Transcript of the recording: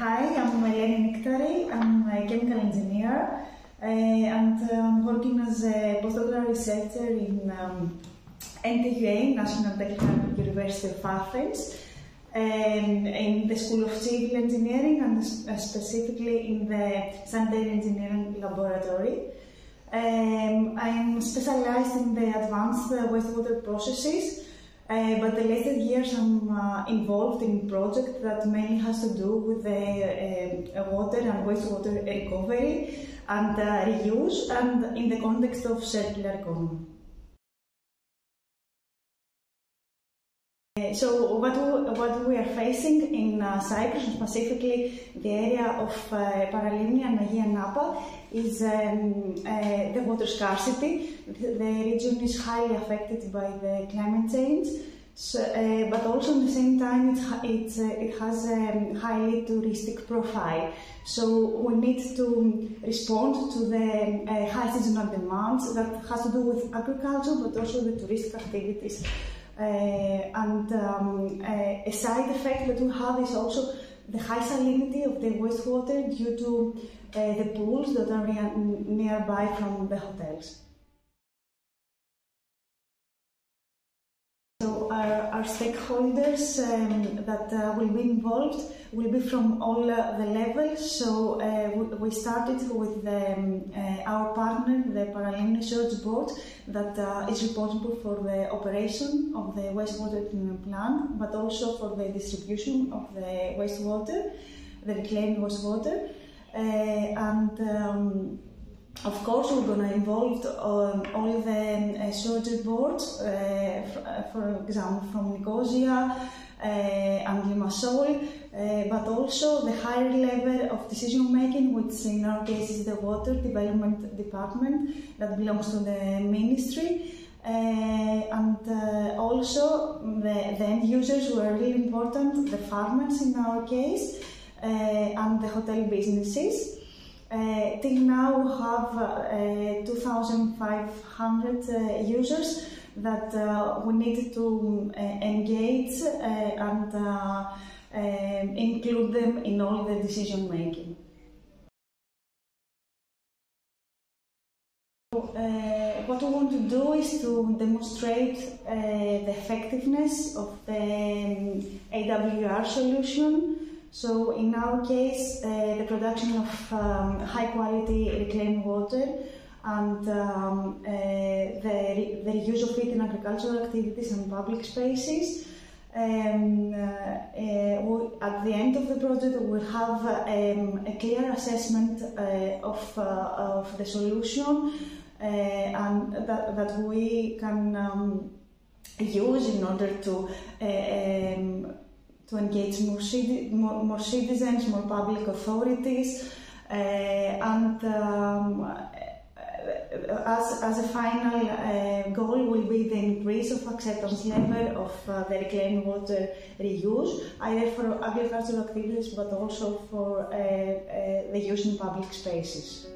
Hi, I'm Eleni Niktari. I'm a chemical engineer and I'm working as a postdoctoral researcher in NTUA, National Technical University of Athens, in the School of Civil Engineering and specifically in the Sanitary Engineering Laboratory. I'm specialized in the advanced wastewater processes. But the later years I'm involved in a project that mainly has to do with the water and wastewater recovery and reuse, and in the context of circular economy. So what we are facing in Cyprus, and specifically the area of Paralimni and Agia Napa, is the water scarcity. The region is highly affected by the climate change, so, but also at the same time it has a highly touristic profile. So we need to respond to the high seasonal demands that has to do with agriculture, but also the touristic activities. A side effect that we have is also the high salinity of the wastewater due to the pools that are nearby from the hotels. So our stakeholders that will be involved will be from all the levels. So we started with our partner, the Paralimni Research Board, that is responsible for the operation of the wastewater treatment plant, but also for the distribution of the wastewater, the reclaimed wastewater. Of course, we're going to involve all the research boards, for example, from Nicosia and Limassol, but also the higher level of decision making, which in our case is the Water Development Department that belongs to the Ministry, and also the end users who are really important, the farmers in our case, and the hotel businesses. Till now we have 2,500 users that we need to engage and include them in all the decision making. What we want to do is to demonstrate the effectiveness of the AWR solution. So in our case, the production of high quality reclaimed water and the reuse of it in agricultural activities and public spaces. At the end of the project, we will have a clear assessment of the solution and that we can use in order to engage more citizens, more public authorities, and as a final goal will be the increase of acceptance level of the reclaimed water reuse, either for agricultural activities but also for the use in public spaces.